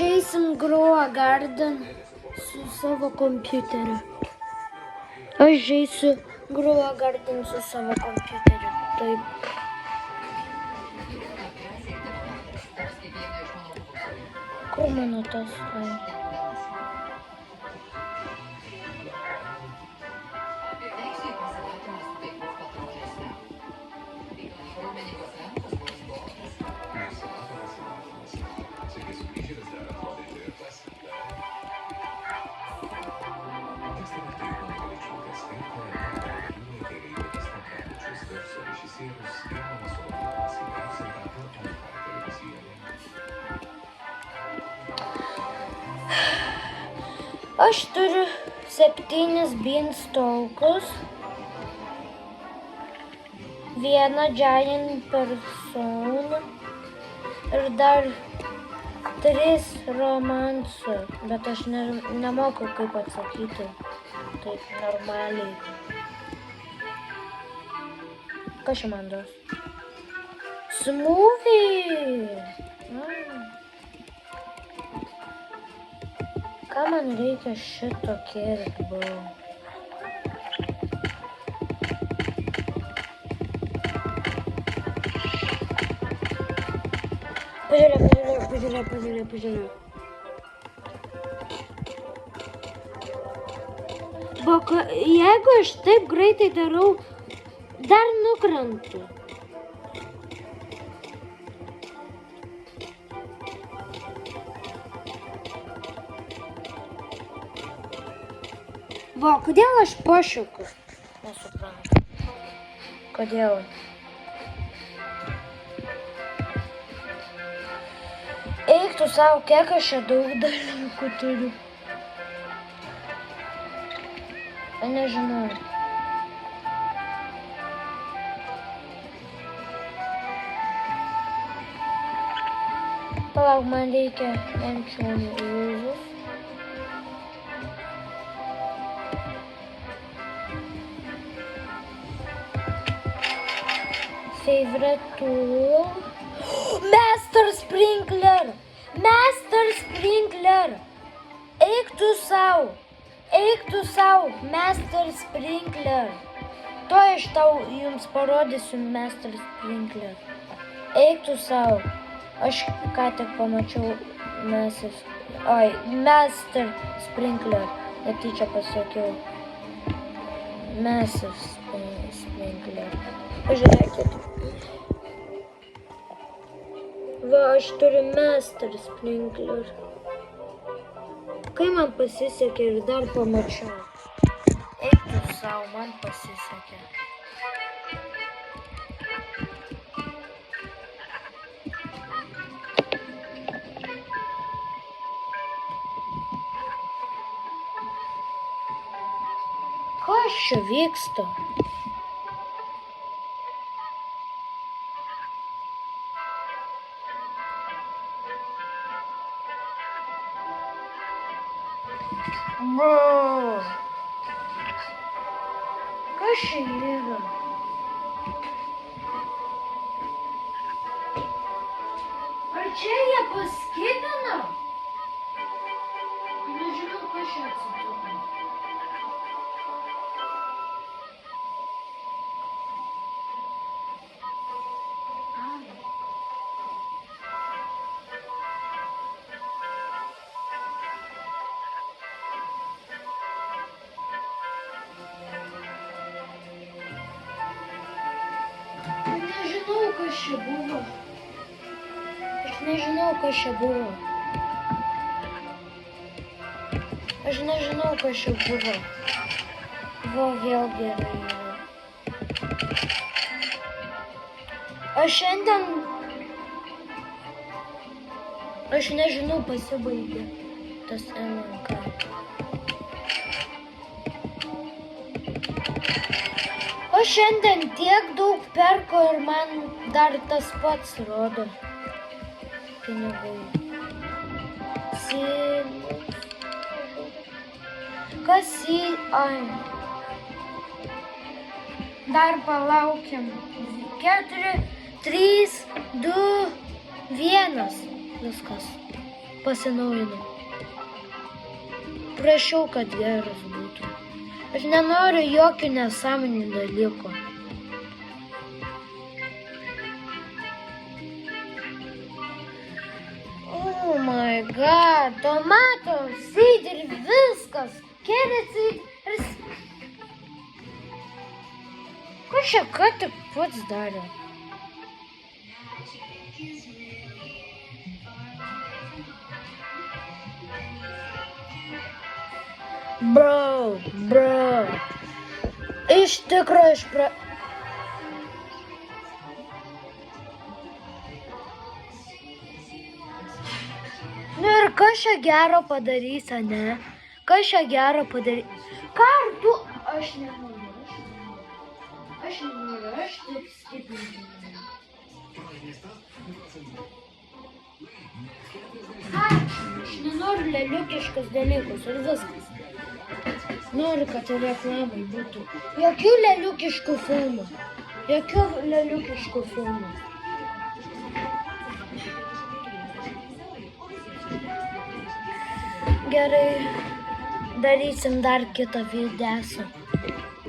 žaisim Grow Garden su savo kompiuteriu. Aš žaisiu Grow Garden su savo kompiuteriu. Taip. Kur mano tas? Aš turiu 7 beanstalkus, 1 giant person ir dar 3 romansų, bet aš nemoku kaip atsakyti taip normaliai. Kas čia man duos? Smoothie! Ką man reikia šito kirkbo? Pažiūrėk. Jeigu aš taip greitai darau, dar nukrentu. Va, kodėl aš pašoku? Nesuprantu. Kodėl? Eik tu savo, kiek aš čia daug dalykų turiu. Nežinau. Palauk, man reikia enčionių ūzus. Favorite tool. Master Sprinkler! Eik tu sau, Master Sprinkler. Tuoj aš tau jums parodysiu Master Sprinkler. Eik tu sau. Aš ką tik pamačiau Master Sprinkler. Netyčia pasakiau. Master Sprinkler. Pažiūrėkit. Va, aš turiu Master Sprinkler. Kai man pasisekė ir dar pamačiau. Eik tu sau, man pasisekė. Kas čia vyksta? Kas čia yra? Ar čia jie paskidino? Nežinau, kas čia atsitiko. Aš nežinau, kas čia buvo. Va, vėl gerai yra. Aš nežinau, pasibaigė tas MNK. Aš šiandien tiek daug perku ir man dar tas pats rodo. Pinigai. Kas Dar palaukiam. 4, 3, 2, 1. Viskas. pasinaujinu. Prašiau, kad geras būtų. Aš nenoriu jokių nesąmonių dalykų. Oh my god, tomato seed ir viskas. Carrot seed ir... Ko čia ką tik pats darė? Bro. Iš tikro Nu ir kas čia gero padarys, ane? Kas čia gero padarys? Kartu aš nenoriu. Aš taip stiprinti. Aš nenoriu leliukiškus dalykus ir viskas. Noriu, kad reklamai būtų. Jokių leliukiškų filmų. Gerai, darysim dar kitą videą.